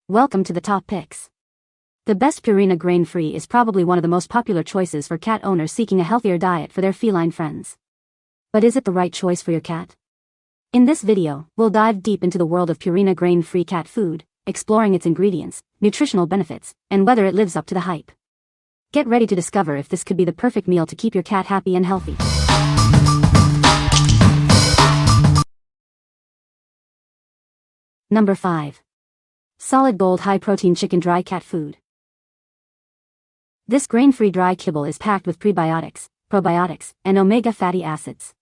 Welcome to the top picks. The best Purina Grain Free is probably one of the most popular choices for cat owners seeking a healthier diet for their feline friends. But is it the right choice for your cat? In this video, we'll dive deep into the world of Purina Grain Free cat food, exploring its ingredients, nutritional benefits, and whether it lives up to the hype. Get ready to discover if this could be the perfect meal to keep your cat happy and healthy. Number 5. Solid Gold High Protein Chicken Dry Cat Food. This grain-free dry kibble is packed with prebiotics, probiotics, and omega fatty acids.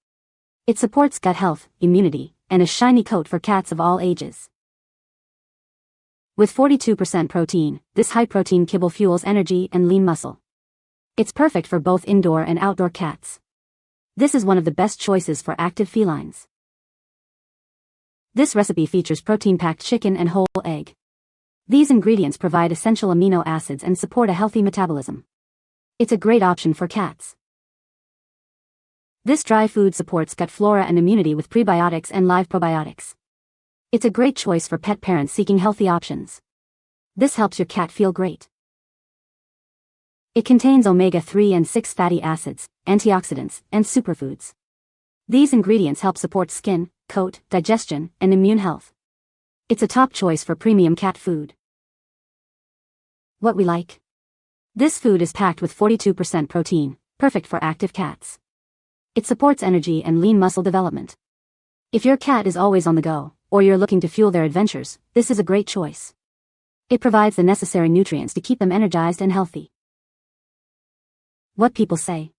It supports gut health, immunity, and a shiny coat for cats of all ages. With 42% protein, this high-protein kibble fuels energy and lean muscle. It's perfect for both indoor and outdoor cats. This is one of the best choices for active felines. This recipe features protein-packed chicken and whole egg. These ingredients provide essential amino acids and support a healthy metabolism. It's a great option for cats. This dry food supports gut flora and immunity with prebiotics and live probiotics. It's a great choice for pet parents seeking healthy options. This helps your cat feel great. It contains omega-3 and 6 fatty acids, antioxidants, and superfoods. These ingredients help support skin, coat, digestion, and immune health. It's a top choice for premium cat food. What we like. This food is packed with 42% protein, perfect for active cats. It supports energy and lean muscle development. If your cat is always on the go, or you're looking to fuel their adventures, this is a great choice. It provides the necessary nutrients to keep them energized and healthy. What people say.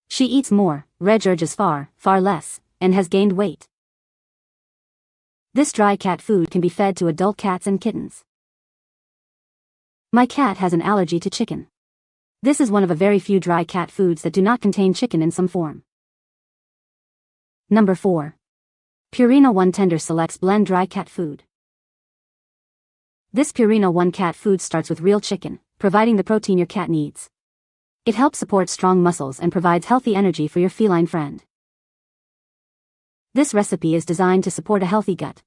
She eats more, Reg urges far less, and has gained weight. This dry cat food can be fed to adult cats and kittens. My cat has an allergy to chicken. This is one of a very few dry cat foods that do not contain chicken in some form. Number 4. Purina One Tender Selects Blend Dry Cat Food. This Purina One cat food starts with real chicken, providing the protein your cat needs. It helps support strong muscles and provides healthy energy for your feline friend. This recipe is designed to support a healthy gut.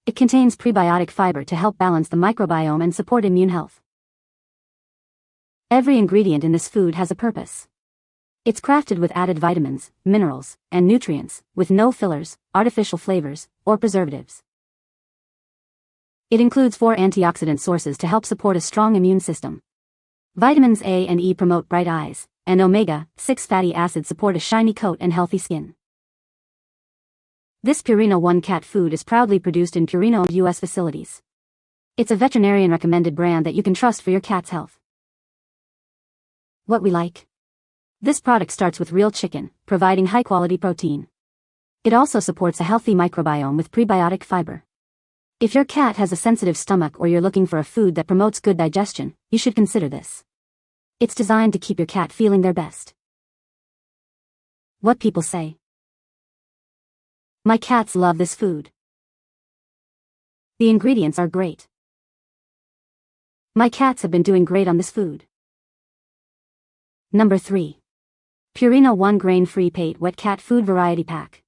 It contains prebiotic fiber to help balance the microbiome and support immune health. Every ingredient in this food has a purpose. It's crafted with added vitamins, minerals, and nutrients, with no fillers, artificial flavors, or preservatives. It includes 4 antioxidant sources to help support a strong immune system. Vitamins A and E promote bright eyes, and omega-6 fatty acids support a shiny coat and healthy skin. This Purina One cat food is proudly produced in Purina-owned U.S. facilities. It's a veterinarian-recommended brand that you can trust for your cat's health. What we like. This product starts with real chicken, providing high-quality protein. It also supports a healthy microbiome with prebiotic fiber. If your cat has a sensitive stomach or you're looking for a food that promotes good digestion, you should consider this. It's designed to keep your cat feeling their best. What people say. My cats love this food. The ingredients are great. My cats have been doing great on this food. Number 3. Purina One Grain-Free Pate Wet Cat Food Variety Pack.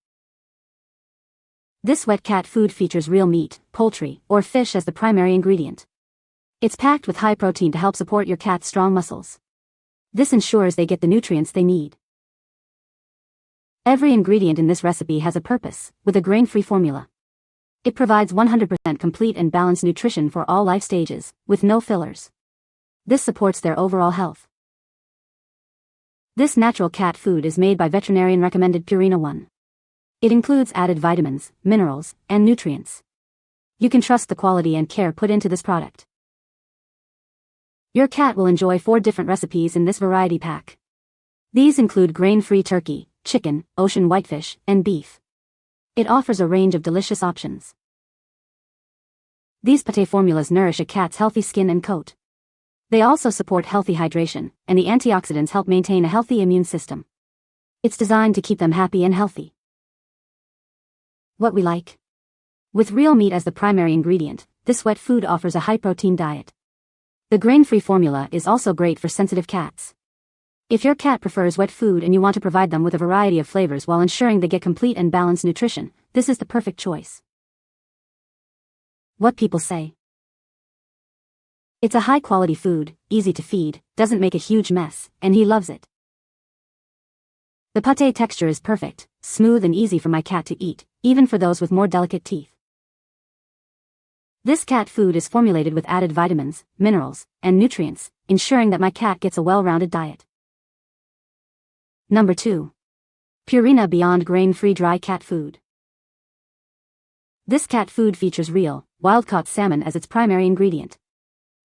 This wet cat food features real meat, poultry, or fish as the primary ingredient. It's packed with high protein to help support your cat's strong muscles. This ensures they get the nutrients they need. Every ingredient in this recipe has a purpose, with a grain-free formula. It provides 100% complete and balanced nutrition for all life stages, with no fillers. This supports their overall health. This natural cat food is made by veterinarian-recommended Purina One. It includes added vitamins, minerals, and nutrients. You can trust the quality and care put into this product. Your cat will enjoy 4 different recipes in this variety pack. These include grain-free turkey, chicken, ocean whitefish, and beef. It offers a range of delicious options. These Pate formulas nourish a cat's healthy skin and coat. They also support healthy hydration, and the antioxidants help maintain a healthy immune system. It's designed to keep them happy and healthy. What we like. With real meat as the primary ingredient, this wet food offers a high-protein diet. The grain-free formula is also great for sensitive cats. If your cat prefers wet food and you want to provide them with a variety of flavors while ensuring they get complete and balanced nutrition, this is the perfect choice. What people say. It's a high-quality food, easy to feed, doesn't make a huge mess, and he loves it. The pate texture is perfect, smooth and easy for my cat to eat, even for those with more delicate teeth. This cat food is formulated with added vitamins, minerals, and nutrients, ensuring that my cat gets a well-rounded diet. Number 2. Purina Beyond Grain-Free Dry Cat Food. This cat food features real, wild-caught salmon as its primary ingredient.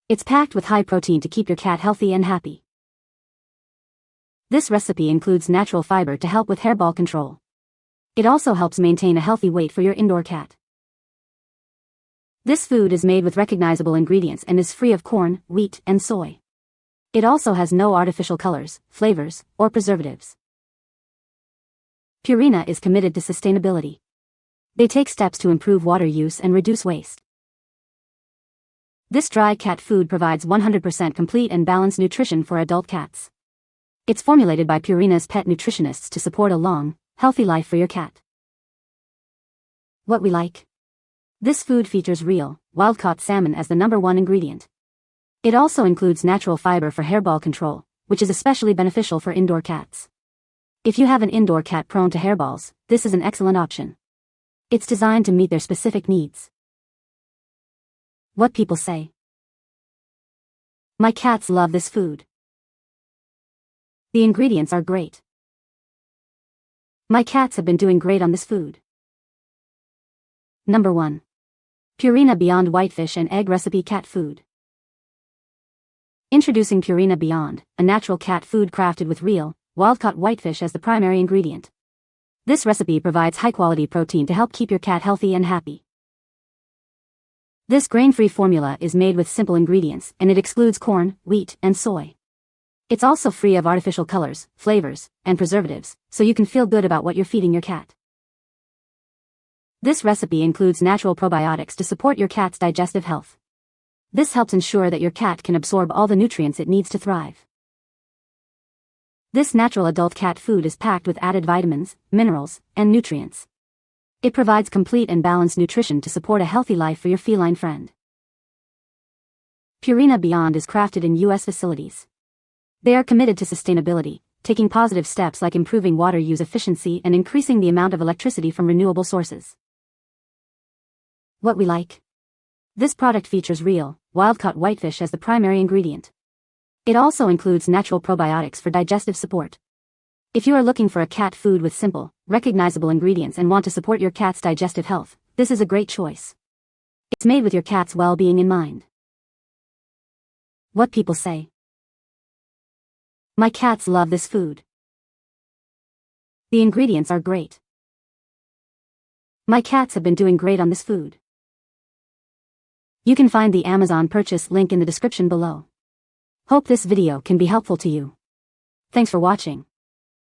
It's packed with high protein to keep your cat healthy and happy. This recipe includes natural fiber to help with hairball control. It also helps maintain a healthy weight for your indoor cat. This food is made with recognizable ingredients and is free of corn, wheat, and soy. It also has no artificial colors, flavors, or preservatives. Purina is committed to sustainability. They take steps to improve water use and reduce waste. This dry cat food provides 100% complete and balanced nutrition for adult cats. It's formulated by Purina's pet nutritionists to support a long, healthy life for your cat. What we like. This food features real, wild-caught salmon as the #1 ingredient. It also includes natural fiber for hairball control, which is especially beneficial for indoor cats. If you have an indoor cat prone to hairballs, this is an excellent option. It's designed to meet their specific needs. What people say. My cats love this food. The ingredients are great. My cats have been doing great on this food. Number 1. Purina Beyond Whitefish and Egg Recipe Cat Food. Introducing Purina Beyond, a natural cat food crafted with real, wild-caught whitefish as the primary ingredient. This recipe provides high-quality protein to help keep your cat healthy and happy. This grain-free formula is made with simple ingredients and it excludes corn, wheat, and soy. It's also free of artificial colors, flavors, and preservatives, so you can feel good about what you're feeding your cat. This recipe includes natural probiotics to support your cat's digestive health. This helps ensure that your cat can absorb all the nutrients it needs to thrive. This natural adult cat food is packed with added vitamins, minerals, and nutrients. It provides complete and balanced nutrition to support a healthy life for your feline friend. Purina Beyond is crafted in U.S. facilities. They are committed to sustainability, taking positive steps like improving water use efficiency and increasing the amount of electricity from renewable sources. What we like. This product features real, wild-caught whitefish as the primary ingredient. It also includes natural probiotics for digestive support. If you are looking for a cat food with simple, recognizable ingredients and want to support your cat's digestive health, this is a great choice. It's made with your cat's well-being in mind. What people say. My cats love this food. The ingredients are great. My cats have been doing great on this food. You can find the Amazon purchase link in the description below. Hope this video can be helpful to you. Thanks for watching.